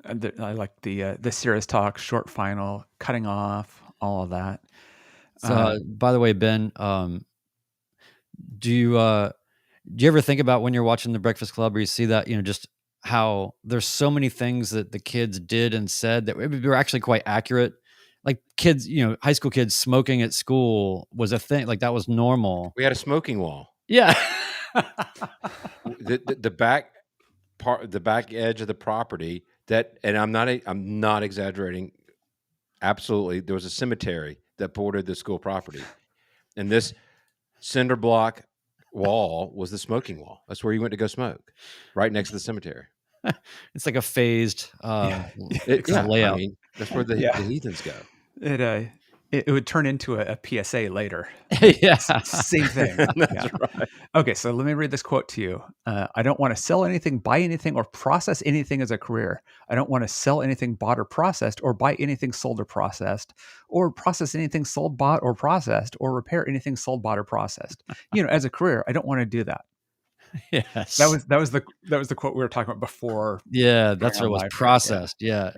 I like the serious talk, short final, cutting off, all of that. So, by the way, Ben, do you ever think about when you're watching The Breakfast Club, or you see that, just how there's so many things that the kids did and said that were actually quite accurate? Like kids, high school kids smoking at school was a thing. Like that was normal. We had a smoking wall. Yeah. The back part, the back edge of the property and I'm not exaggerating. Absolutely. There was a cemetery that bordered the school property, and this cinder block wall was the smoking wall. That's where you went to go smoke, right next to the cemetery. It's like a phased layout. I mean, that's where the heathens go. It would turn into a PSA later. Yeah. Same thing. That's right. Okay, so let me read this quote to you. I don't want to sell anything, buy anything, or process anything as a career. I don't want to sell anything bought or processed, or buy anything sold or processed, or process anything sold, bought, or processed, or repair anything sold, bought, or processed. As a career, I don't want to do that. Yes. That was the quote we were talking about before. Yeah, that's what it was, processed. Yeah.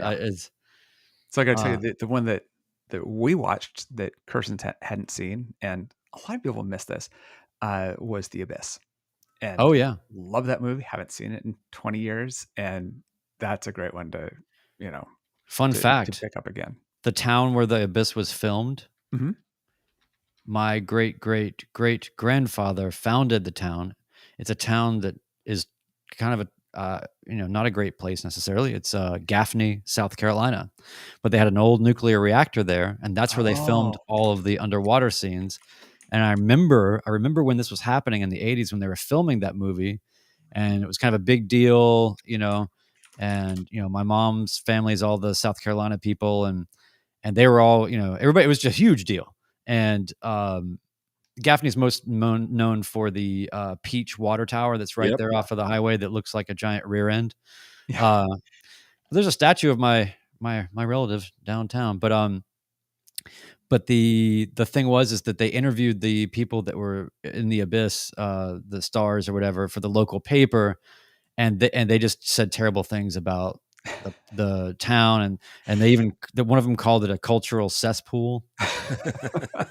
So I got to tell you, the one that we watched that Kirsten hadn't seen, and a lot of people missed this, was The Abyss. And oh yeah, love that movie. Haven't seen it in 20 years, and that's a great one to, fun fact, to pick up again. The town where The Abyss was filmed, mm-hmm. my great great great grandfather founded the town. It's a town that is kind of a not a great place necessarily. It's Gaffney, South Carolina, but they had an old nuclear reactor there, and that's where they filmed all of the underwater scenes. And I remember when this was happening in the 80s when they were filming that movie, and it was kind of a big deal, and my mom's family is all the South Carolina people, and they were all, everybody, it was just a huge deal. And Gaffney's most known for the Peach water tower that's right there off of the highway that looks like a giant rear end. Yeah. There's a statue of my relative downtown, but the thing is that they interviewed the people that were in the Abyss, the stars or whatever, for the local paper, and they just said terrible things about the town, and they even, one of them called it a cultural cesspool.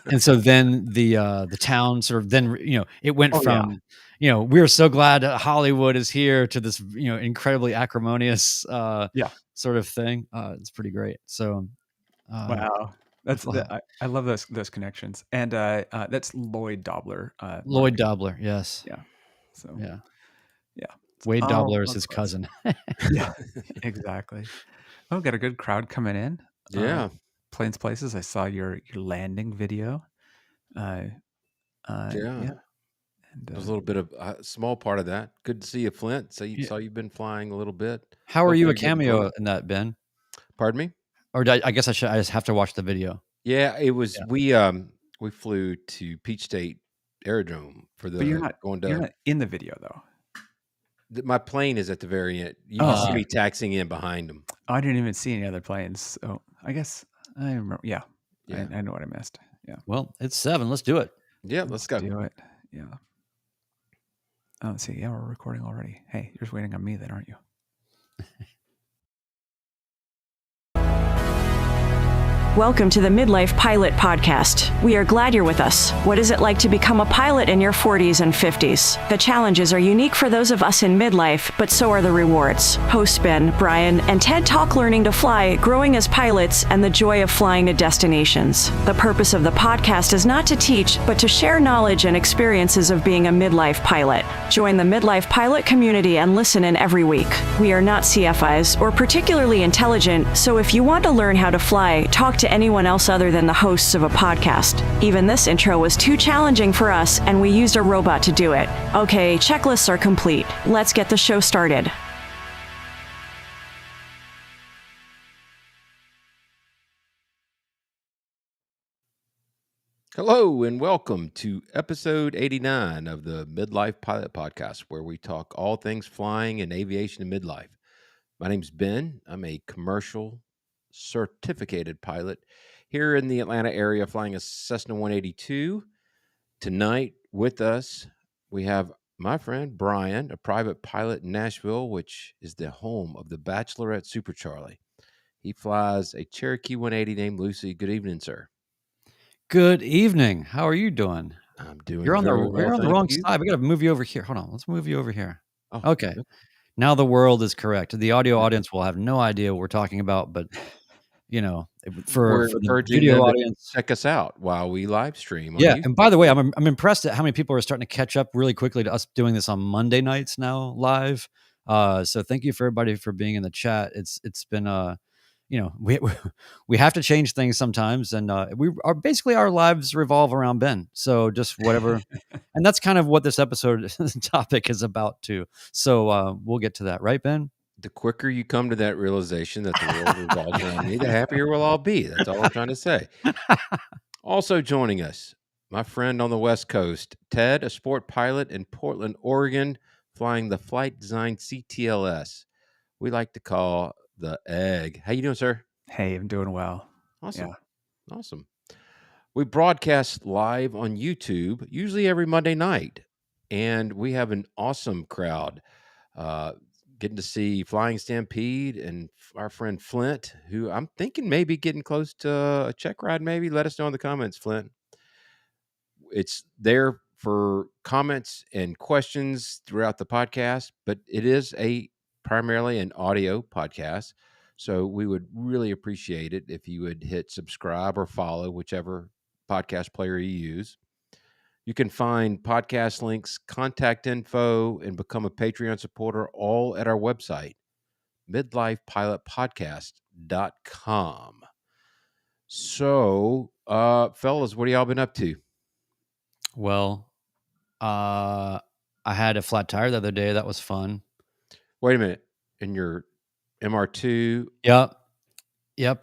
And so then the town sort of then, it went from, we're so glad Hollywood is here, to this, incredibly acrimonious sort of thing. It's pretty great. So wow. I love those connections, and that's Lloyd Dobler. Lloyd Dobler, yes, yeah. So yeah. Wade Dobler is his cousin. Yeah, exactly. Oh, got a good crowd coming in. Yeah, Plains Places. I saw your landing video. Yeah. And, there's a little bit of a small part of that. Good to see you, Flint. So saw you've been flying a little bit. How are you a cameo in that, Ben? Pardon me? Or I guess I just have to watch the video. Yeah, it was. We flew to Peach State Aerodrome for the. But you're not in the video though. My plane is at the very end. You can see me taxiing in behind them. I didn't even see any other planes. So I guess I remember. Yeah. I know what I missed. Yeah. Well, it's 7. Let's do it. Yeah, let's go. Do it. Yeah. Oh, let's see. Yeah, we're recording already. Hey, you're just waiting on me then, aren't you? Welcome to the Midlife Pilot Podcast. We are glad you're with us. What is it like to become a pilot in your 40s and 50s? The challenges are unique for those of us in midlife, but so are the rewards. Hosts Ben, Brian, and Ted talk learning to fly, growing as pilots, and the joy of flying to destinations. The purpose of the podcast is not to teach, but to share knowledge and experiences of being a midlife pilot. Join the Midlife Pilot community and listen in every week. We are not CFIs or particularly intelligent, so if you want to learn how to fly, talk to anyone else other than the hosts of a podcast. Even this intro was too challenging for us, and we used a robot to do it. Okay, checklists are complete. Let's get the show started. Hello and welcome to episode 89 of the Midlife Pilot Podcast, where we talk all things flying and aviation in midlife. My name's Ben. I'm a commercial certificated pilot here in the Atlanta area, flying a Cessna 182. Tonight with us, we have my friend Brian, a private pilot in Nashville, which is the home of the Bachelorette Super Charlie. He flies a Cherokee 180 named Lucy. Good evening, sir. Good evening. How are you doing? I'm doing You're on very well, the thank wrong you. side. We got to move you over here. Hold on. Let's move you over here. Oh, Okay. Now the world is correct. The audio Yeah. audience will have no idea what we're talking about, but for we're the encouraging video them to audience. check us out while we live stream on Yeah, YouTube. and by the way, I'm impressed at how many people are starting to catch up really quickly to us doing this on Monday nights now live. So thank you for everybody for being in the chat. It's been we have to change things sometimes, and basically our lives revolve around Ben. So just whatever, and that's kind of what this episode topic is about too. So we'll get to that, right, Ben? The quicker you come to that realization that the world revolves around me, the happier we'll all be. That's all I'm trying to say. Also joining us, my friend on the West Coast, Ted, a sport pilot in Portland, Oregon, flying the Flight Design CTLS. We like to call the Egg. How you doing, sir? Hey, I'm doing well. Awesome. Yeah. Awesome. We broadcast live on YouTube, usually every Monday night, and we have an awesome crowd. Getting to see Flying Stampede and our friend Flint, who I'm thinking maybe getting close to a check ride. Maybe let us know in the comments, Flint. It's there for comments and questions throughout the podcast, but it is primarily an audio podcast. So we would really appreciate it if you would hit subscribe or follow, whichever podcast player you use. You can find podcast links, contact info, and become a Patreon supporter all at our website, midlifepilotpodcast.com. So, fellas, what have y'all been up to? Well, I had a flat tire the other day. That was fun. Wait a minute. In your MR2? Yep,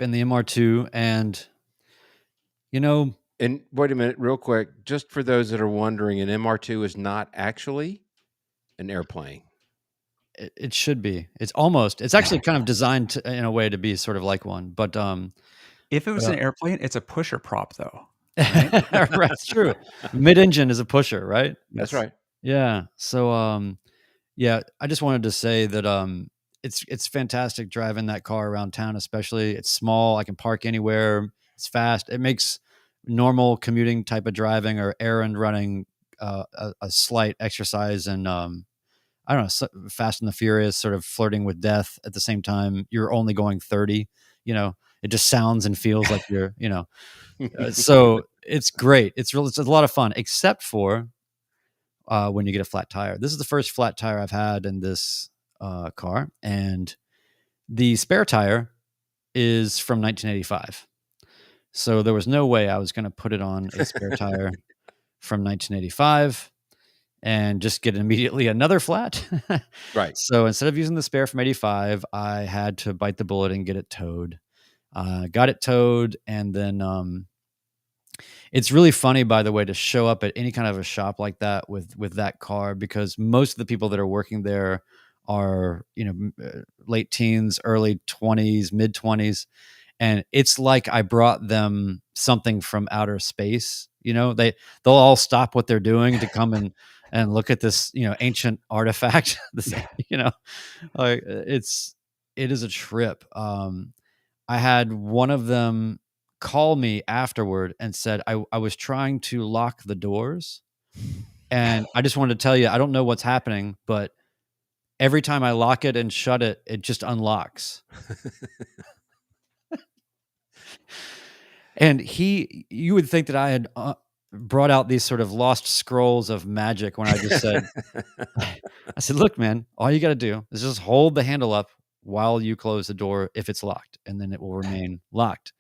in the MR2, and And wait a minute, real quick, just for those that are wondering, an MR2 is not actually an airplane. it should be. It's actually kind of designed in a way to be sort of like one, but If it was an airplane, it's a pusher prop, though. right? That's true. Mid-engine is a pusher, right? That's right. Yeah. So, I just wanted to say that it's fantastic driving that car around town. Especially, it's small. I can park anywhere. It's fast. It makes normal commuting type of driving or errand running a slight exercise, and I don't know, Fast and the Furious, sort of flirting with death at the same time. You're only going 30. It just sounds and feels like you're. So it's great. It's a lot of fun, except for when you get a flat tire. This is the first flat tire I've had in this car, and the spare tire is from 1985. So there was no way I was going to put it on a spare tire from 1985 and just get immediately another flat. Right. So instead of using the spare from 85, I had to bite the bullet and get it towed. Got it towed, and then it's really funny, by the way, to show up at any kind of a shop like that with that car, because most of the people that are working there are late teens, early 20s, mid 20s, and it's like I brought them something from outer space. They'll all stop what they're doing to come and look at this ancient artifact. Like it is a trip. I had one of them call me afterward and said, I was trying to lock the doors, and I just wanted to tell you, I don't know what's happening, but every time I lock it and shut it, it just unlocks. And you would think that I had brought out these sort of lost scrolls of magic when I just said, I said, look, man, all you got to do is just hold the handle up while you close the door if it's locked, and then it will remain locked.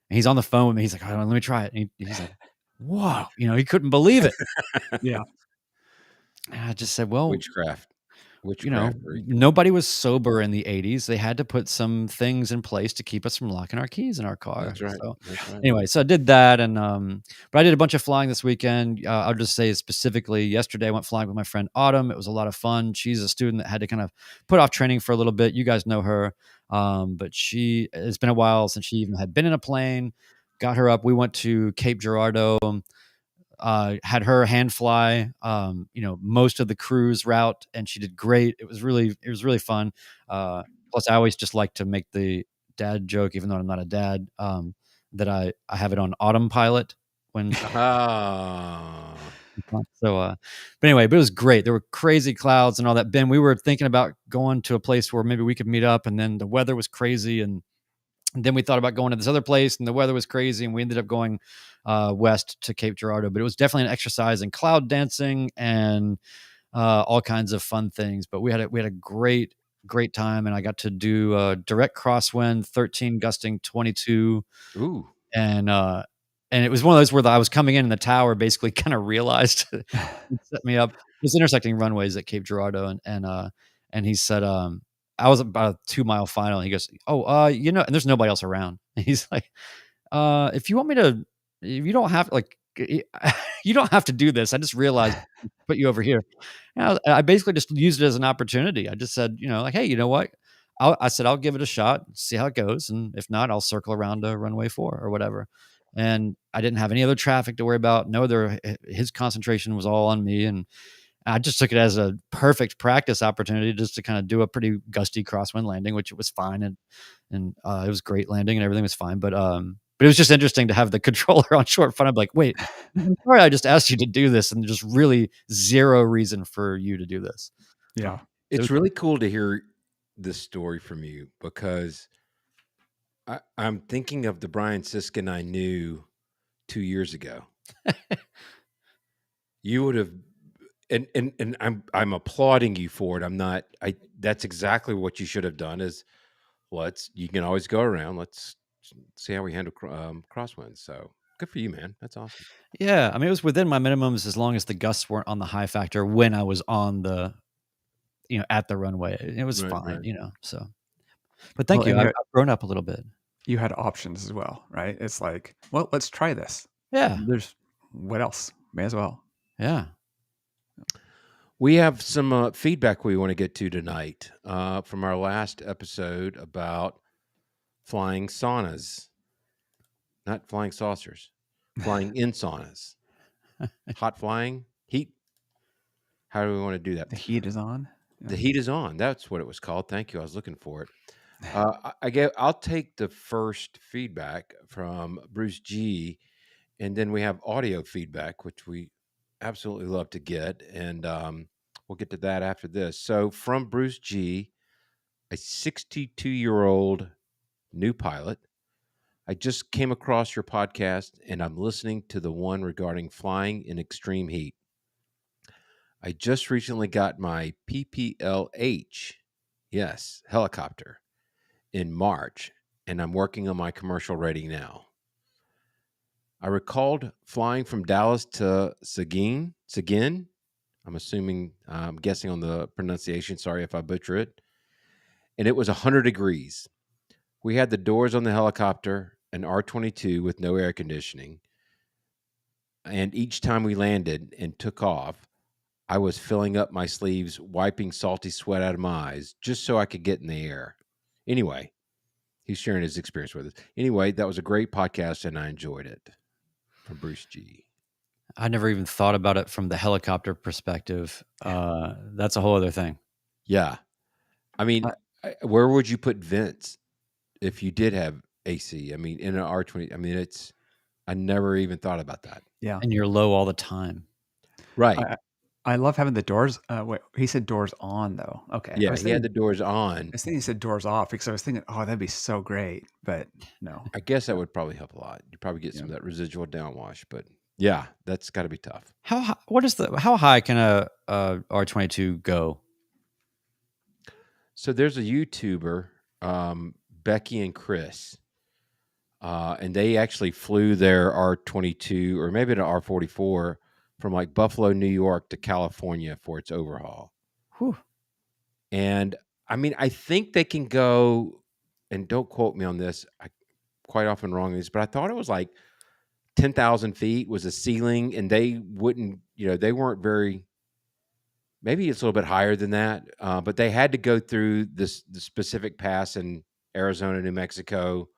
And he's on the phone with me. He's like, let me try it. And he's like, whoa, he couldn't believe it. Yeah. And I just said, well, Witchcraft. Nobody was sober in the 80s. They had to put some things in place to keep us from locking our keys in our car. That's right. So, That's right. anyway, so I did that, and but I did a bunch of flying this weekend. I'll just say specifically, yesterday I went flying with my friend Autumn. It was a lot of fun. She's a student that had to kind of put off training for a little bit. You guys know her, but it's been a while since she even had been in a plane. Got her up. We went to Cape Girardeau had her hand fly, most of the cruise route, and she did great. It was really fun. Plus, I always just like to make the dad joke, even though I'm not a dad, that I have it on autopilot when. So, but anyway, but it was great. There were crazy clouds and all that. Ben, we were thinking about going to a place where maybe we could meet up, and then the weather was crazy, and then we thought about going to this other place, and the weather was crazy, and we ended up going west to Cape Girardeau. But it was definitely an exercise in cloud dancing and all kinds of fun things. But we had a great time, and I got to do a direct crosswind, 13 gusting 22. Ooh. And it was one of those where I was coming in the tower basically kind of realized it set me up. It was intersecting runways at Cape Girardeau, and he said, I was about a 2-mile final. And he goes, and there's nobody else around. And he's like, if you want me to, if you don't have you don't have to do this. I just realized put you over here. And I basically just used it as an opportunity. I just said, hey, you know what? I said, I'll give it a shot, see how it goes. And if not, I'll circle around to runway 4 or whatever. And I didn't have any other traffic to worry about. His concentration was all on me. And I just took it as a perfect practice opportunity just to kind of do a pretty gusty crosswind landing, which it was fine. And it was great landing and everything was fine. But it was just interesting to have the controller on short front. I'm like, wait, I'm sorry, I just asked you to do this, and just really zero reason for you to do this. Yeah. It's really cool to hear this story from you, because I'm thinking of the Brian Siskin I knew 2 years ago. You would have, and I'm applauding you for it. I'm not. That's exactly what you should have done. Is you can always go around. Let's see how we handle crosswinds. So good for you, man. That's awesome. Yeah, I mean, it was within my minimums as long as the gusts weren't on the high factor when I was on the, at the runway. It was fine, right. So, but thank you. I've grown up a little bit. You had options as well, right? It's like, well, let's try this. Yeah. What else? May as well. Yeah. We have some feedback we want to get to tonight from our last episode about flying saunas, not flying saucers, flying in saunas, hot flying, heat. How do we want to do that? The heat is on. The heat is on. That's what it was called. Thank you. I was looking for it. I'll take the first feedback from Bruce G, and then we have audio feedback, which we absolutely love to get, and we'll get to that after this. So from Bruce G, a 62-year-old new pilot, I just came across your podcast, and I'm listening to the one regarding flying in extreme heat. I just recently got my PPLH, yes, helicopter, in March, and I'm working on my commercial rating now. I recalled flying from Dallas to Seguin. I'm guessing on the pronunciation. Sorry if I butcher it. And it was 100 degrees. We had the doors on the helicopter, an R-22 with no air conditioning. And each time we landed and took off, I was filling up my sleeves, wiping salty sweat out of my eyes, just so I could get in the air. Anyway, he's sharing his experience with us. Anyway, that was a great podcast, and I enjoyed it. From Bruce G. I never even thought about it from the helicopter perspective. That's a whole other thing. Yeah. I mean, where would you put vents if you did have AC? I mean, in an R-20, I mean, I never even thought about that. Yeah. And you're low all the time. Right. I love having the doors. Wait, he said doors on though. Okay. Yeah, he had the doors on. I was thinking he said doors off because I was thinking, oh, that'd be so great. But no. I guess that would probably help a lot. You probably get some of that residual downwash, but yeah, that's got to be tough. How high can a R-22 go? So there's a YouTuber, Becky and Chris, and they actually flew their R-22 or maybe an R-44 from like Buffalo, New York to California for its overhaul. Whew. And I mean, I think they can go, and don't quote me on this, I quite often wrong this, but I thought it was like 10,000 feet was a ceiling, and they wouldn't, they weren't very, maybe it's a little bit higher than that, but they had to go through the specific pass in Arizona, New Mexico,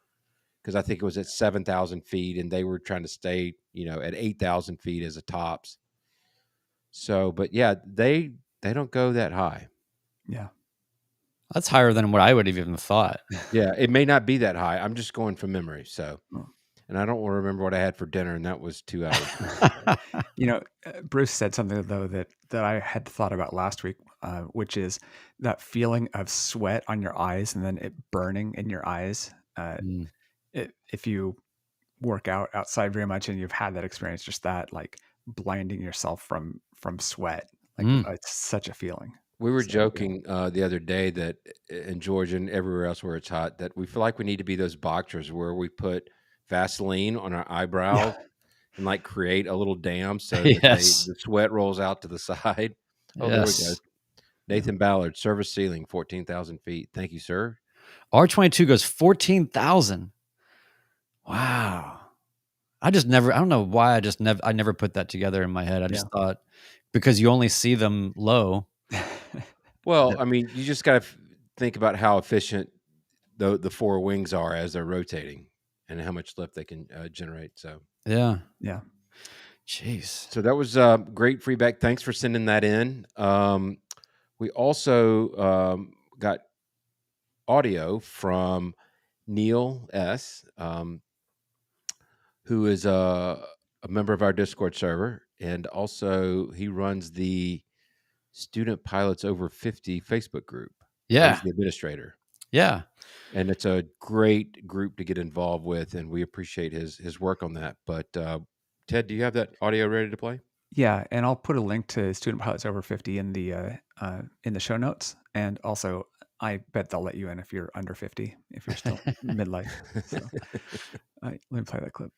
because I think it was at 7,000 feet, and they were trying to stay, at 8,000 feet as a tops. So, but yeah, they don't go that high. Yeah. That's higher than what I would have even thought. Yeah, it may not be that high. I'm just going from memory. So, Oh. and I don't remember what I had for dinner, and that was 2 hours. Bruce said something though that I had thought about last week, which is that feeling of sweat on your eyes and then it burning in your eyes. If you work out outside very much and you've had that experience, just that like blinding yourself from sweat, like it's such a feeling. We were joking the other day that in Georgia and everywhere else where it's hot, that we feel like we need to be those boxers where we put Vaseline on our eyebrows and like create a little dam so that the sweat rolls out to the side. Oh, there we go. Nathan Ballard, service ceiling, 14,000 feet. Thank you, sir. R22 goes 14,000. Wow. I don't know why I never put that together in my head. I just thought because you only see them low. Well, I mean, you just got to think about how efficient the four wings are as they're rotating and how much lift they can generate. So, yeah. Jeez. So that was great feedback. Thanks for sending that in. We also got audio from Neil S., who is a member of our Discord server, and also he runs the Student Pilots Over 50 Facebook group. Yeah. He's the administrator. Yeah. And it's a great group to get involved with, and we appreciate his work on that. But Ted, do you have that audio ready to play? Yeah, and I'll put a link to Student Pilots Over 50 in the show notes, and also I bet they'll let you in if you're under 50, if you're still midlife. So, let me play that clip.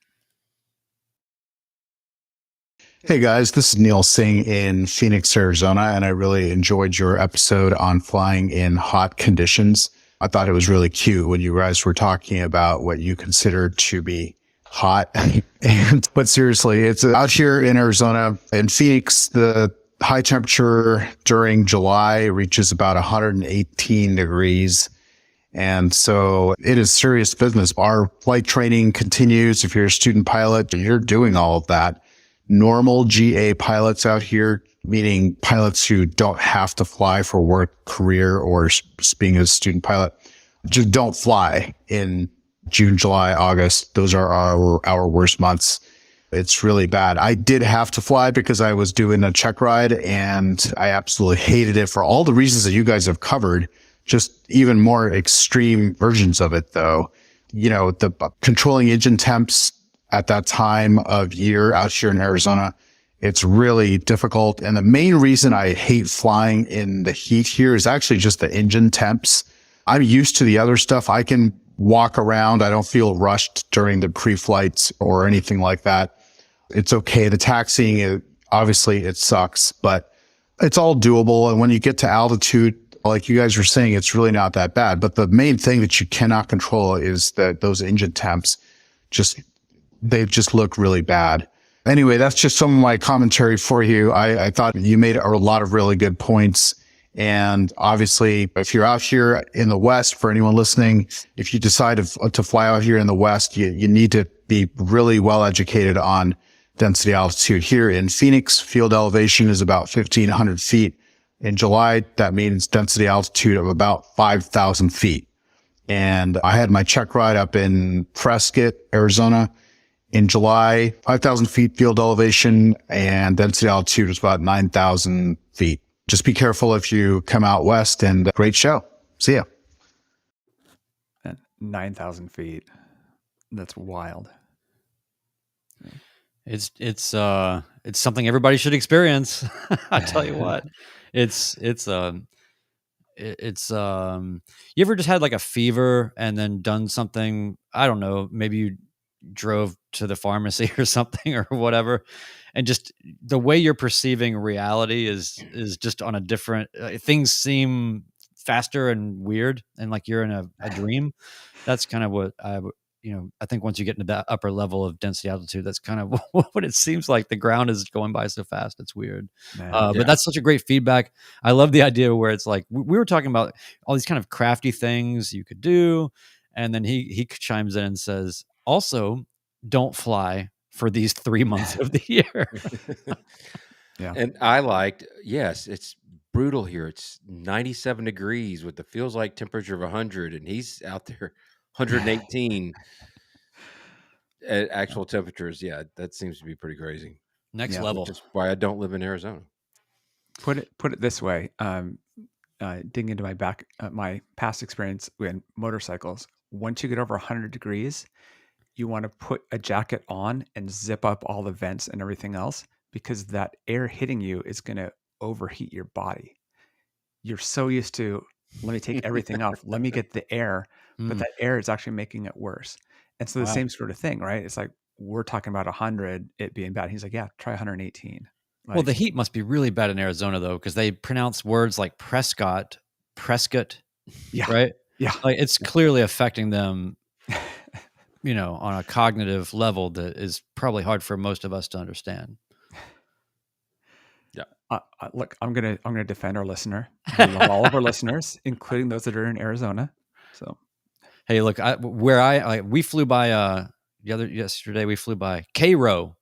Hey guys, this is Neil Singh in Phoenix, Arizona, and I really enjoyed your episode on flying in hot conditions. I thought it was really cute when you guys were talking about what you consider to be hot. But seriously, it's out here in Arizona. In Phoenix, the high temperature during July reaches about 118 degrees. And so it is serious business. Our flight training continues. If you're a student pilot, you're doing all of that. Normal GA pilots out here, meaning pilots who don't have to fly for work, career, or being a student pilot, just don't fly in June, July, August. Those are our worst months. It's really bad. I did have to fly because I was doing a check ride, and I absolutely hated it for all the reasons that you guys have covered, just even more extreme versions of it, though. The controlling engine temps at that time of year out here in Arizona, it's really difficult. And the main reason I hate flying in the heat here is actually just the engine temps. I'm used to the other stuff. I can walk around. I don't feel rushed during the pre-flights or anything like that. It's okay. The taxiing, obviously it sucks, but it's all doable. And when you get to altitude, like you guys were saying, it's really not that bad. But the main thing that you cannot control is that those engine temps they just look really bad. Anyway, that's just some of my commentary for you. I thought you made a lot of really good points. And obviously, if you're out here in the West, for anyone listening, if you decide to fly out here in the West, you need to be really well educated on density altitude. Here in Phoenix, field elevation is about 1,500 feet. In July, that means density altitude of about 5,000 feet. And I had my check ride up in Prescott, Arizona. In July, 5,000 feet field elevation, and density altitude is about 9,000 feet. Just be careful if you come out west, and great show. See ya. 9,000 feet. That's wild. It's something everybody should experience. I tell you what, you ever just had like a fever and then done something, I don't know, maybe you drove to the pharmacy or something or whatever, and just the way you're perceiving reality is just on a different, things seem faster and weird and like you're in a dream. That's kind of what I think once you get into that upper level of density altitude, that's kind of what it seems like. The ground is going by so fast. It's weird. But that's such a great feedback. I love the idea where it's like, we were talking about all these kind of crafty things you could do. And then he chimes in and says, also, don't fly for these 3 months of the year. Yeah. And I liked, yes, it's brutal here. It's 97 degrees with the feels like temperature of 100, and he's out there 118 at actual temperatures. Yeah, that seems to be pretty crazy. Next Yeah. level. Which is why I don't live in Arizona. Put it this way. Digging into my past experience with motorcycles. Once you get over 100 degrees, you want to put a jacket on and zip up all the vents and everything else, because that air hitting you is going to overheat your body. You're so used to, let me take everything off, let me get the air, but that air is actually making it worse. And so the Wow. same sort of thing, right? It's like, we're talking about 100, it being bad. He's like, yeah, try 118. Well, the heat must be really bad in Arizona, though, because they pronounce words like Prescott, yeah, right? yeah, Like it's clearly affecting them, on a cognitive level that is probably hard for most of us to understand. Yeah. Look, I'm gonna defend our listener. We love all of our listeners, including those that are in Arizona. So, hey, look, we flew by yesterday. We flew by Cairo,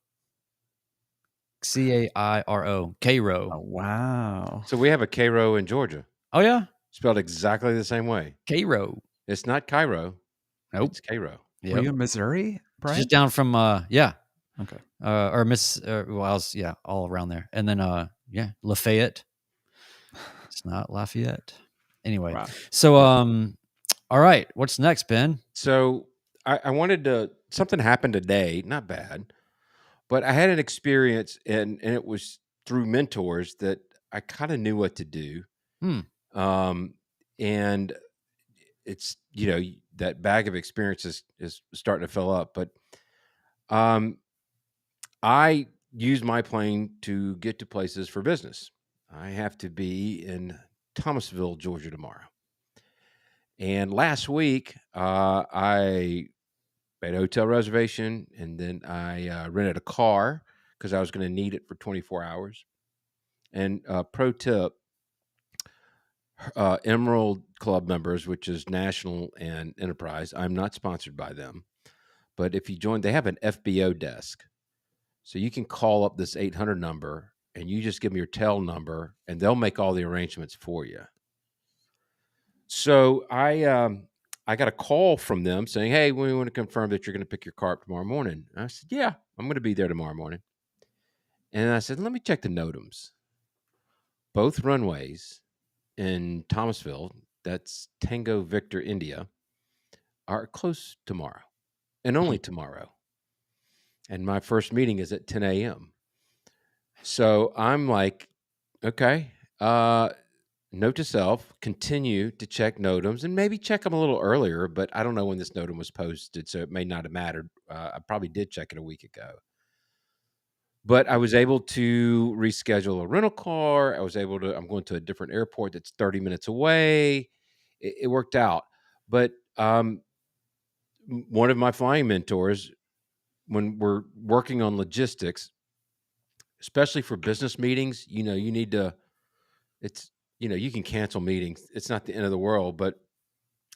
Cairo, Cairo. oh, wow. So we have a Cairo in Georgia, Oh yeah, spelled exactly the same way. Cairo. It's not Cairo. Nope. It's Cairo. Were Yep. you in Missouri, It's Brian? just down from Okay. or Miss well, I was all around there, and then Lafayette. It's not Lafayette. Anyway, Wow. so all right, what's next, Ben? So I wanted to, something happened today, not bad, but I had an experience and it was through mentors that I kind of knew what to do. And it's, that bag of experiences is starting to fill up, but I use my plane to get to places for business. I have to be in Thomasville, Georgia tomorrow. And last week, I made a hotel reservation, and then I rented a car because I was going to need it for 24 hours. And pro tip, Emerald Club members, which is national and enterprise, I'm not sponsored by them. But if you join, they have an FBO desk. So you can call up this 800 number, and you just give them your tel number, and they'll make all the arrangements for you. So I got a call from them saying, hey, we want to confirm that you're going to pick your car up tomorrow morning. And I said, yeah, I'm going to be there tomorrow morning. And I said, let me check the NOTAMs. Both runways in Thomasville, that's Tango Victor, India, are closed tomorrow and only tomorrow. And my first meeting is at 10 a.m. So I'm like, okay, note to self, continue to check NOTAMs and maybe check them a little earlier, but I don't know when this NOTAM was posted, so it may not have mattered. I probably did check it a week ago. But I was able to reschedule a rental car. I'm going to a different airport that's 30 minutes away. It worked out. But one of my flying mentors, when we're working on logistics, especially for business meetings, you need to, you can cancel meetings. It's not the end of the world, but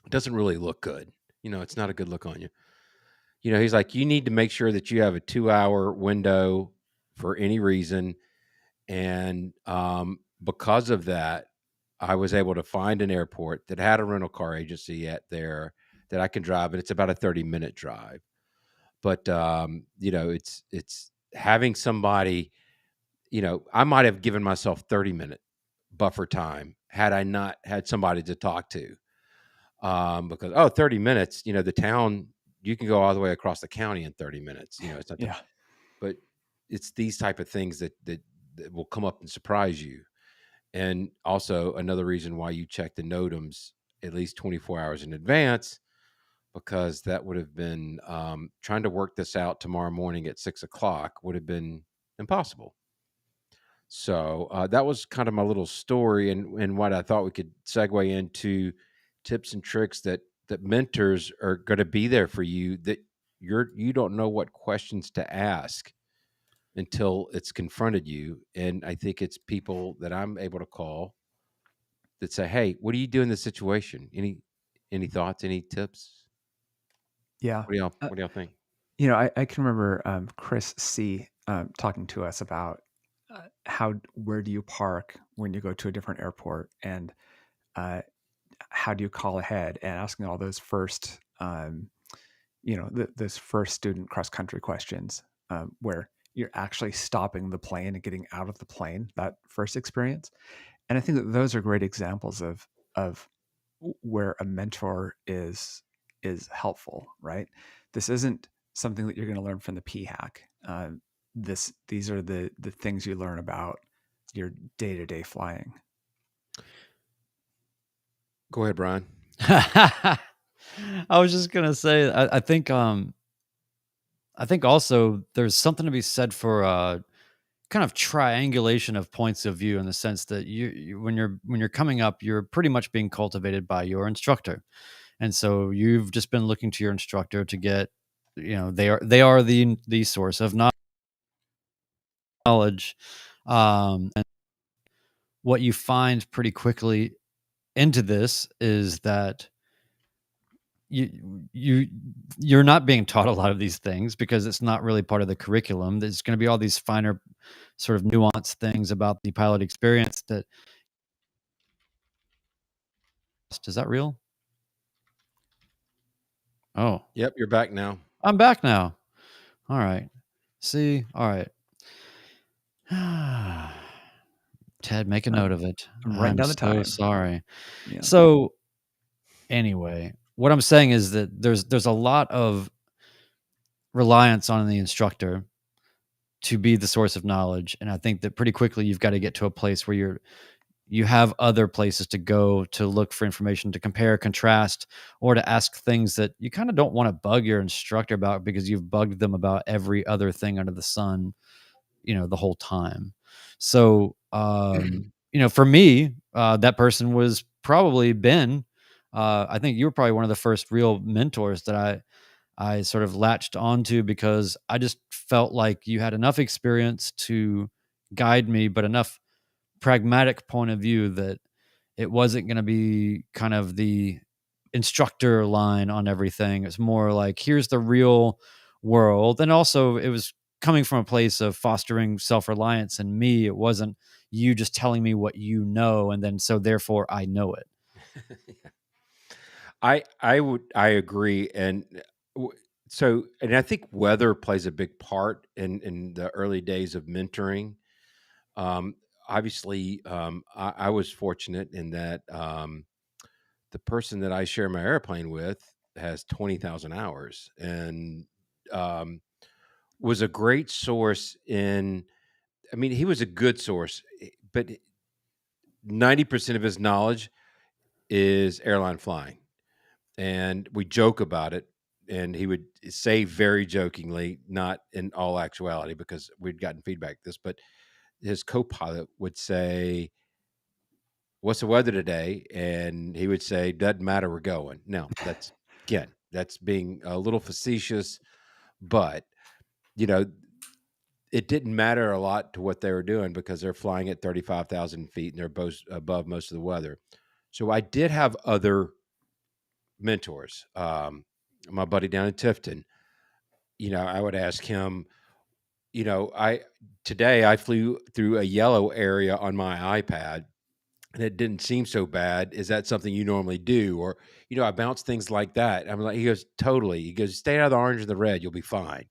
it doesn't really look good. It's not a good look on you. He's like, you need to make sure that you have a 2-hour window for any reason. And because of that, I was able to find an airport that had a rental car agency at there that I can drive, and it's about a 30-minute drive. But it's having somebody, I might have given myself 30-minute buffer time had I not had somebody to talk to. Because 30 minutes, the town, you can go all the way across the county in 30 minutes. It's not but it's these type of things that will come up and surprise you. And also another reason why you check the NOTAMs at least 24 hours in advance, because that would have been trying to work this out tomorrow morning at 6:00 would have been impossible. So that was kind of my little story, and what I thought we could segue into tips and tricks that mentors are going to be there for you, that you don't know what questions to ask until it's confronted you. And I think it's people that I'm able to call that say, hey, what do you do in this situation? Any thoughts, any tips? Yeah. What do y'all think? I can remember Chris C. Talking to us about where do you park when you go to a different airport, and uh, how do you call ahead, and asking all those first, those first student cross country questions, where you're actually stopping the plane and getting out of the plane, that first experience. And I think that those are great examples of where a mentor is helpful, right? This isn't something that you're going to learn from the P hack. These are the things you learn about your day-to-day flying. Go ahead, Brian. I was just gonna say, I think also there's something to be said for kind of triangulation of points of view, in the sense that when you're coming up, you're pretty much being cultivated by your instructor, and so you've just been looking to your instructor to get, they are the source of knowledge, and what you find pretty quickly into this is that you're not being taught a lot of these things, because it's not really part of the curriculum. There's going to be all these finer sort of nuanced things about the pilot experience that is that real? Oh, Yep, you're back now. I'm back now. All right. See, all right. Ted, make a note of it. I'm writing down the so time. sorry. Yeah. So anyway, what I'm saying is that there's a lot of reliance on the instructor to be the source of knowledge, and I think that pretty quickly you've got to get to a place where you have other places to go to look for information, to compare, contrast, or to ask things that you kind of don't want to bug your instructor about, because you've bugged them about every other thing under the sun, the whole time. So, for me, that person was probably Ben. I think you were probably one of the first real mentors that I sort of latched onto, because I just felt like you had enough experience to guide me, but enough pragmatic point of view that it wasn't going to be kind of the instructor line on everything. It's more like, here's the real world. And also, it was coming from a place of fostering self-reliance in me. It wasn't you just telling me what you know, and then so therefore I know it. I agree, and I think weather plays a big part in the early days of mentoring. Obviously, I was fortunate in that the person that I share my airplane with has 20,000 hours, and was a great source in. I mean, he was a good source, but 90% of his knowledge is airline flying. And we joke about it, and he would say very jokingly, not in all actuality, because we'd gotten feedback this, but his co-pilot would say, "What's the weather today?" And he would say, "Doesn't matter, we're going." Now, that's being a little facetious, but you know, it didn't matter a lot to what they were doing, because they're flying at 35,000 feet and they're both above most of the weather. So I did have other mentors. My buddy down in Tifton, I would ask him, today I flew through a yellow area on my iPad and it didn't seem so bad. Is that something you normally do? Or, I bounce things like that. I'm like, he goes, totally. He goes, stay out of the orange and the red. You'll be fine.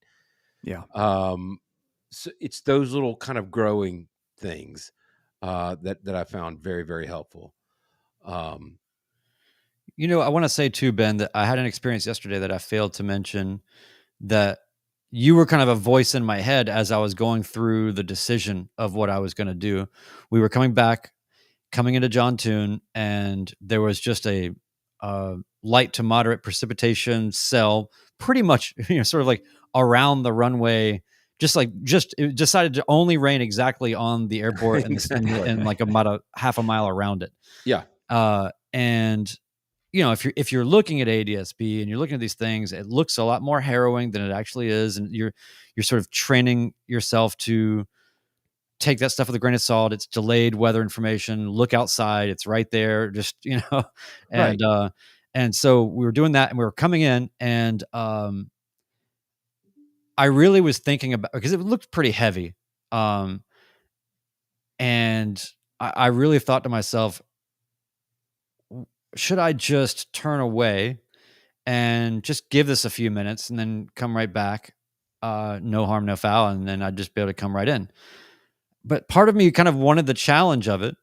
Yeah. So it's those little kind of growing things that I found very, very helpful. I want to say too, Ben, that I had an experience yesterday that I failed to mention, that you were kind of a voice in my head as I was going through the decision of what I was going to do. We were coming into John Tune, and there was just a light to moderate precipitation cell, pretty much, sort of like around the runway. It decided to only rain exactly on the airport and Exactly. and like about a half a mile around it. Yeah. And if you're looking at ADSB and you're looking at these things, it looks a lot more harrowing than it actually is, and you're sort of training yourself to take that stuff with a grain of salt. It's delayed weather information. Look outside; it's right there. Just and Right. And so we were doing that, and we were coming in, and I really was thinking about, because it looked pretty heavy. And I really thought to myself, should I just turn away and just give this a few minutes and then come right back? No harm, no foul. And then I'd just be able to come right in. But part of me kind of wanted the challenge of it.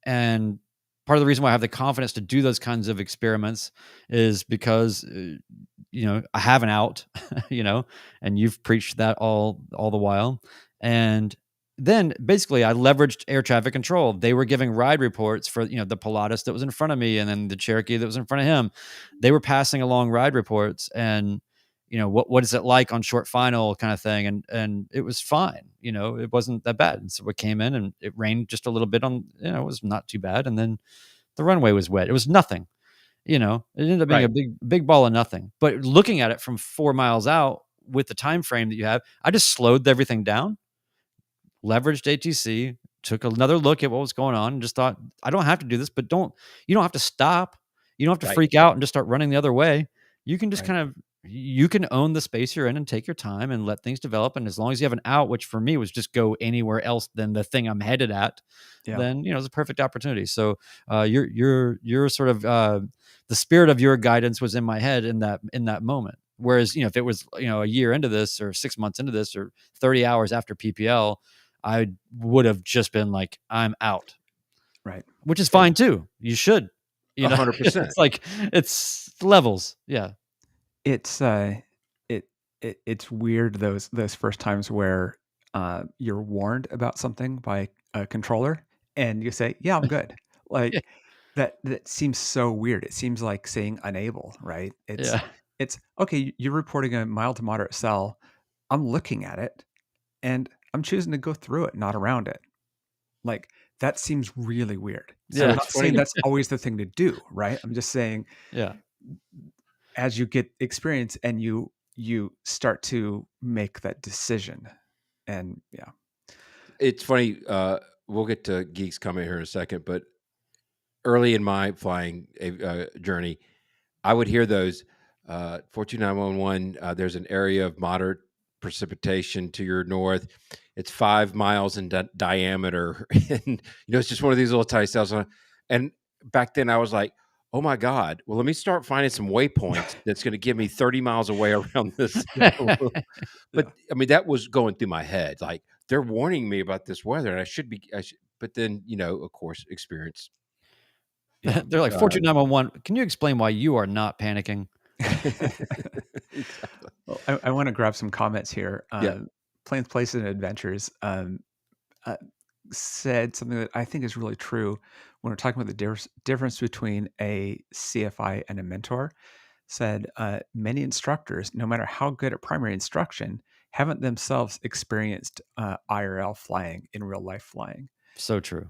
And part of the reason why I have the confidence to do those kinds of experiments is because, I have an out, and you've preached that all the while. And then basically I leveraged air traffic control. They were giving ride reports for, the Pilatus that was in front of me, and then the Cherokee that was in front of him. They were passing along ride reports, and, what is it like on short final kind of thing. And it was fine. It wasn't that bad. And so we came in, and it rained just a little bit on, it was not too bad. And then the runway was wet. It was nothing. It ended up being a big ball of nothing. But looking at it from 4 miles out with the time frame that you have, I just slowed everything down, leveraged ATC, took another look at what was going on, and just thought, I don't have to do this, but you don't have to stop. You don't have to freak out and just start running the other way. You can just you can own the space you're in and take your time and let things develop. And as long as you have an out, which for me was just go anywhere else than the thing I'm headed at, then, it's a perfect opportunity. So you're sort of, the spirit of your guidance was in my head in that moment. Whereas, if it was, a year into this, or 6 months into this, or 30 hours after PPL, I would have just been like, I'm out. Right. Which is fine too. You should, 100%. It's like, it's levels. Yeah. It's it's weird those first times where you're warned about something by a controller and you say, "Yeah, I'm good." Like that seems so weird. It seems like saying unable, right? It's okay, you're reporting a mild to moderate cell. I'm looking at it and I'm choosing to go through it, not around it. Like that seems really weird. So I'm not saying that's always the thing to do, right? I'm just saying, as you get experience and you start to make that decision. And it's funny. We'll get to Geek's comment here in a second, but early in my flying journey, I would hear those 42911. There's an area of moderate precipitation to your north. It's 5 miles in diameter, and it's just one of these little tiny cells. And back then, I was like, "Oh my God! Well, let me start finding some waypoints that's going to give me 30 miles away around this." But I mean, that was going through my head. Like they're warning me about this weather, and I should be. But then, of course, experience. They're like, 42911. Can you explain why you are not panicking? Well, I want to grab some comments here. Planes, Places, and Adventures said something that I think is really true when we're talking about the difference between a CFI and a mentor. Said many instructors, no matter how good at primary instruction, haven't themselves experienced IRL flying, in real life flying. So true.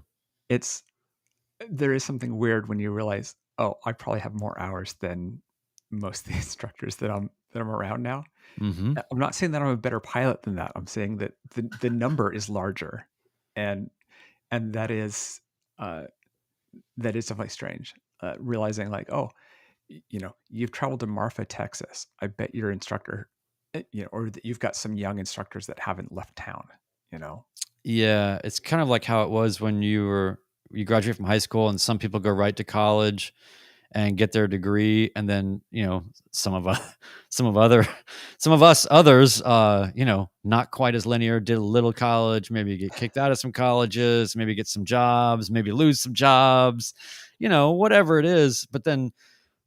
There is something weird when you realize, oh, I probably have more hours than most of the instructors that I'm around now. Mm-hmm. I'm not saying that I'm a better pilot than that. I'm saying that the number is larger, and that is definitely strange. Realizing like, oh, you've traveled to Marfa, Texas. I bet your instructor, or that you've got some young instructors that haven't left town. Yeah, it's kind of like how it was when you graduate from high school, and some people go right to college and get their degree, and then some of us others, not quite as linear, did a little college, maybe get kicked out of some colleges, maybe get some jobs, maybe lose some jobs, whatever it is. But then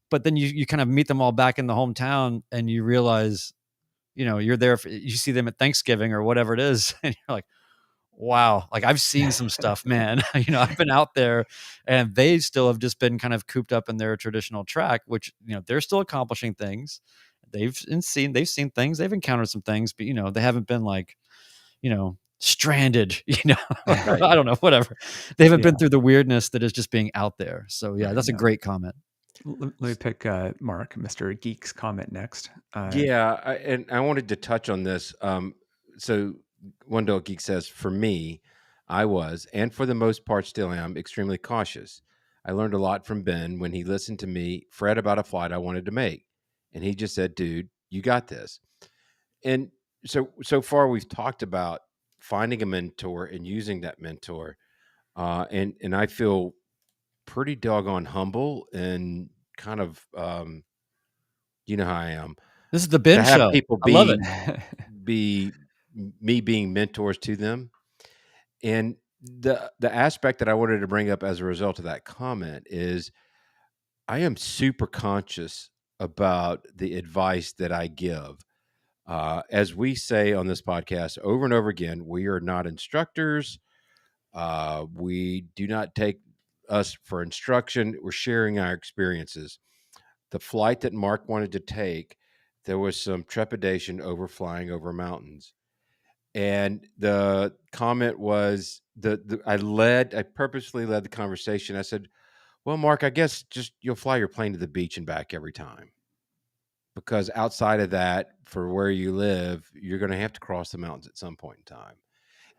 you kind of meet them all back in the hometown, and you realize, you're there, you see them at Thanksgiving or whatever it is, and you're like, wow, like I've seen some stuff, man. I've been out there, and they still have just been kind of cooped up in their traditional track, which, they're still accomplishing things. They've seen things, they've encountered some things, but they haven't been like, stranded, I don't know, whatever. They haven't been through the weirdness that is just being out there. So that's a great comment. Let me pick Mark, Mr. Geek's comment next. And I wanted to touch on this. So One Dog Geek says, for me, I was, and for the most part still am, extremely cautious. I learned a lot from Ben when he listened to me fret about a flight I wanted to make. And he just said, dude, you got this. And so far we've talked about finding a mentor and using that mentor. And I feel pretty doggone humble and kind of, you know how I am, This is the to Ben have show. people I love it. be me being mentors to them. And the aspect that I wanted to bring up as a result of that comment is I am super conscious about the advice that I give. As we say on this podcast over and over again, we are not instructors. We do not take us for instruction. We're sharing our experiences. The flight that Mark wanted to take, there was some trepidation over flying over mountains. And the comment was I purposely led the conversation. I said, well, Mark, I guess just you'll fly your plane to the beach and back every time. Because outside of that, for where you live, you're going to have to cross the mountains at some point in time.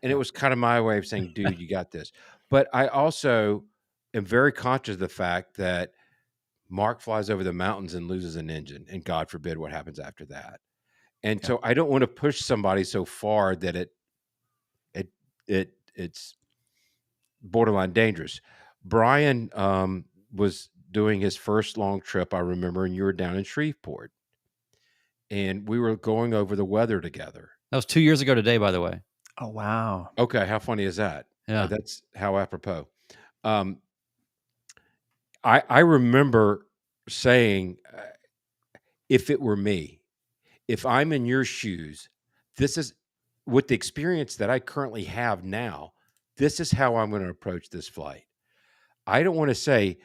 And it was kind of my way of saying, dude, you got this. But I also am very conscious of the fact that Mark flies over the mountains and loses an engine, and God forbid what happens after that. And so I don't want to push somebody so far that it's borderline dangerous. Brian was doing his first long trip, I remember, and you were down in Shreveport. And we were going over the weather together. That was 2 years ago today, by the way. Oh, wow. Okay, how funny is that? Yeah. That's how apropos. I remember saying, if it were me, if I'm in your shoes, this is with the experience that I currently have now, this is how I'm going to approach this flight. I don't want to say,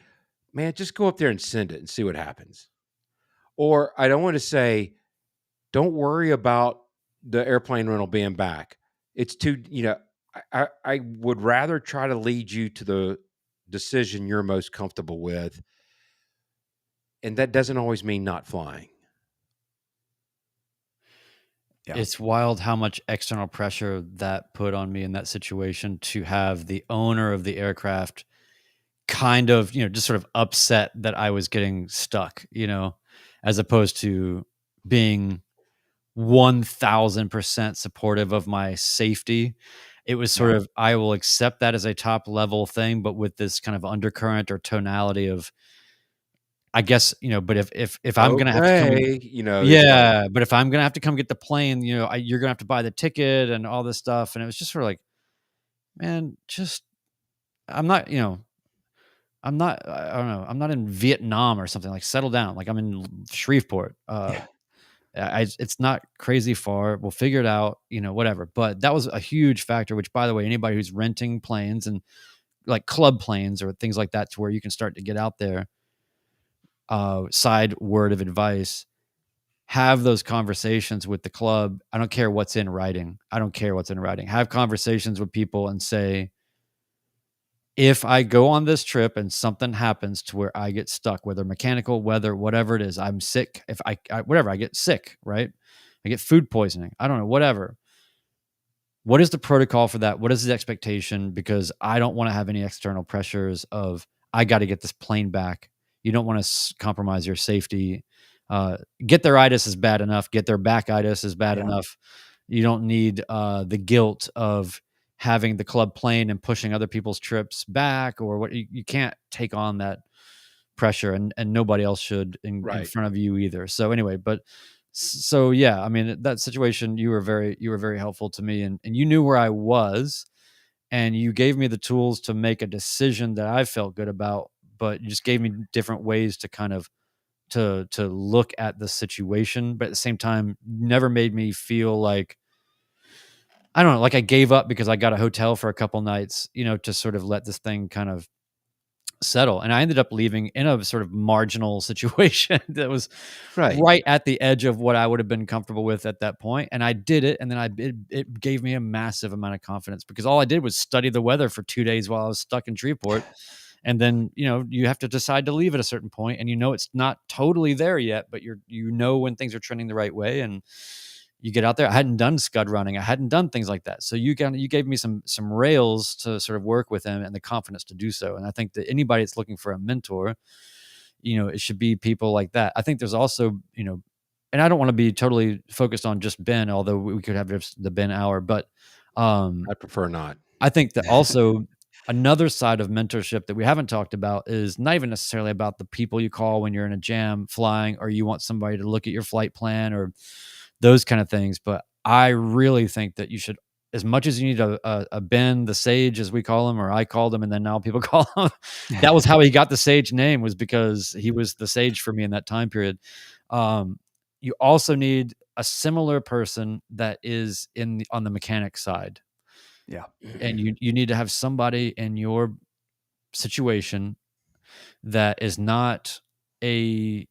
man, just go up there and send it and see what happens. Or I don't want to say, don't worry about the airplane rental being back. It's too, I would rather try to lead you to the decision you're most comfortable with. And that doesn't always mean not flying. Yeah. It's wild how much external pressure that put on me in that situation, to have the owner of the aircraft kind of, just sort of upset that I was getting stuck, as opposed to being 1000% supportive of my safety. It was sort of, I will accept that as a top level thing, but with this kind of undercurrent or tonality of, I guess, but if I'm going to have to come, but if I'm going to have to come get the plane, you're going to have to buy the ticket and all this stuff. And it was just sort of like, man, I'm not, I don't know. I'm not in Vietnam or something. Like, settle down. Like, I'm in Shreveport. It's not crazy far. We'll figure it out, whatever. But that was a huge factor, which, by the way, anybody who's renting planes and like club planes or things like that, to where you can start to get out there, side word of advice, have those conversations with the club. I don't care what's in writing. Have conversations with people and say, if I go on this trip and something happens to where I get stuck, whether mechanical, whatever it is, I'm sick. If I get sick, right? I get food poisoning. I don't know, whatever. What is the protocol for that? What is the expectation? Because I don't want to have any external pressures of, I got to get this plane back. You don't want to compromise your safety. Get their itis is bad enough. Get their back-itis is bad enough. You don't need the guilt of having the club plane and pushing other people's trips back, or what. You can't take on that pressure, and nobody else should in front of you either. So anyway, so yeah, I mean, that situation, you were very helpful to me, and you knew where I was, and you gave me the tools to make a decision that I felt good about, but you just gave me different ways to kind of to look at the situation, but at the same time never made me feel like, I don't know, like I gave up because I got a hotel for a couple nights, to sort of let this thing kind of settle. And I ended up leaving in a sort of marginal situation that was right at the edge of what I would have been comfortable with at that point. And I did it. And then it gave me a massive amount of confidence, because all I did was study the weather for 2 days while I was stuck in Shreveport. And then, you have to decide to leave at a certain point, and it's not totally there yet, but you know when things are trending the right way. And you get out there. I hadn't done scud running. I hadn't done things like that. So you gave me some rails to sort of work with and the confidence to do so. And I think that anybody that's looking for a mentor, it should be people like that. I think there's also, and I don't want to be totally focused on just Ben, although we could have the Ben hour, but I prefer not. I think that also another side of mentorship that we haven't talked about is not even necessarily about the people you call when you're in a jam flying, or you want somebody to look at your flight plan or those kind of things. But I really think that you should, as much as you need a Ben, the sage, as we call him, or I called him, and then now people call him. That was how he got the sage name, was because he was the sage for me in that time period. You also need a similar person that is on the mechanic side. Yeah. And you need to have somebody in your situation that is not a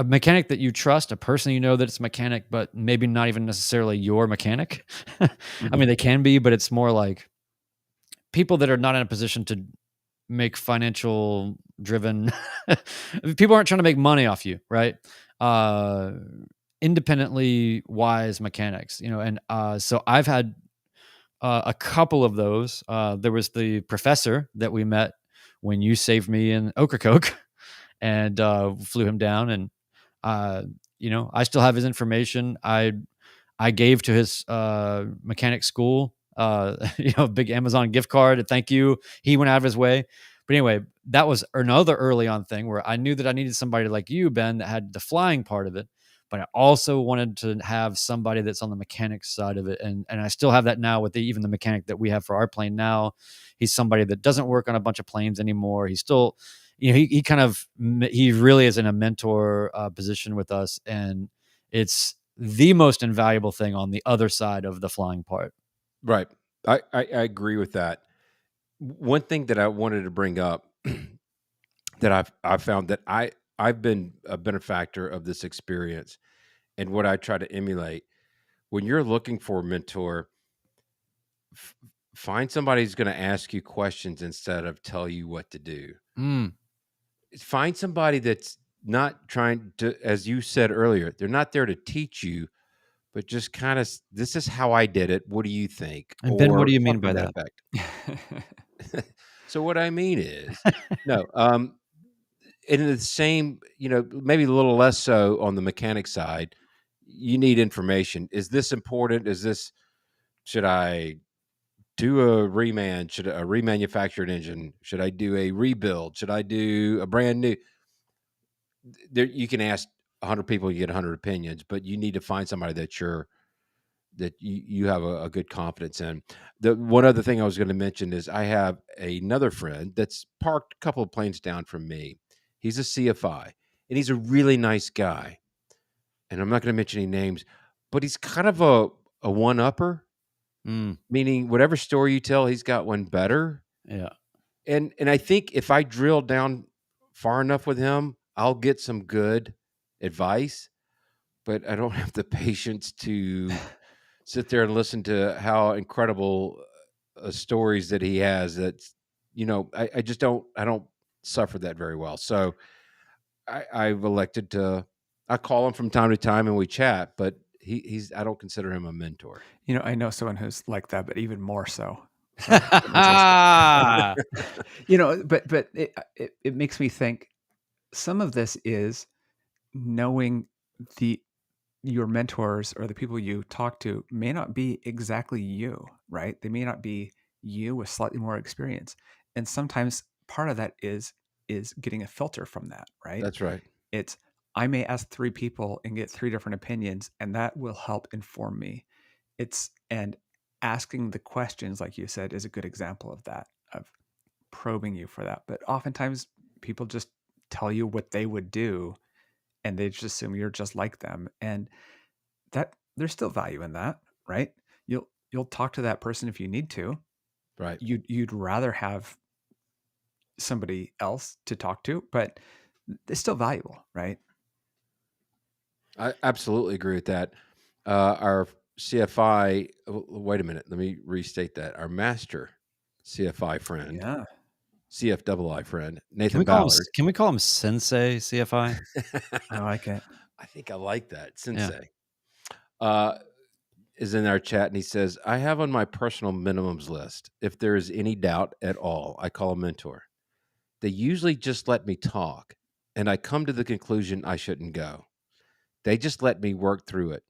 mechanic that you trust, a person you know that it's a mechanic, but maybe not even necessarily your mechanic. I mean, they can be, but it's more like people that are not in a position to make financial driven people aren't trying to make money off you, right? Independently wise mechanics, and so I've had a couple of those. There was the professor that we met when you saved me in Ocracoke, and flew him down, and I still have his information. I gave to his mechanic school big Amazon gift card. Thank you. He went out of his way. But anyway, that was another early on thing where I knew that I needed somebody like you, Ben, that had the flying part of it, but I also wanted to have somebody that's on the mechanics side of it. And I still have that now with even the mechanic that we have for our plane now. He's somebody that doesn't work on a bunch of planes anymore. He's still, he really is in a mentor position with us. And it's the most invaluable thing on the other side of the flying part. Right. I agree with that. One thing that I wanted to bring up that I've found that I've been a benefactor of this experience, and what I try to emulate when you're looking for a mentor, find somebody who's going to ask you questions instead of tell you what to do. Find somebody that's not trying to, as you said earlier, they're not there to teach you, but just kind of, this is how I did it. What do you think? And Ben, what do you mean by that? So what I mean is, no, in the same, maybe a little less so on the mechanic side, you need information. Is this important? Should I do a reman? Should a remanufactured engine? Should I do a rebuild? Should I do a brand new? There, you can ask 100 people, you get 100 opinions, but you need to find somebody that you have a good confidence in. The one other thing I was going to mention is I have another friend that's parked a couple of planes down from me. He's a CFI, and he's a really nice guy. And I'm not going to mention any names, but he's kind of a one-upper, meaning whatever story you tell, he's got one better. Yeah. And I think if I drill down far enough with him, I'll get some good advice, but I don't have the patience to sit there and listen to how incredible stories that he has. That's, I just don't suffer that very well. So I've elected I call him from time to time and we chat, but I don't consider him a mentor. I know someone who's like that, but even more so. But it makes me think some of this is knowing your mentors or the people you talk to may not be exactly you, right? They may not be you with slightly more experience. And sometimes part of that is getting a filter from that, right? That's right. I may ask 3 people and get 3 different opinions, and that will help inform me. And asking the questions, like you said, is a good example of that, of probing you for that. But oftentimes people just tell you what they would do, and they just assume you're just like them. And that there's still value in that, right? You'll talk to that person if you need to. Right. You'd rather have somebody else to talk to, but it's still valuable, right? I absolutely agree with that. Our CFI, wait a minute, let me restate that. Our master CFI friend, CFII friend, Nathan Ballard. Can we call him Sensei CFI? I like it. I think I like that. Yeah. Sensei is in our chat, and he says, I have on my personal minimums list, if there is any doubt at all, I call a mentor. They usually just let me talk, and I come to the conclusion I shouldn't go. They just let me work through it.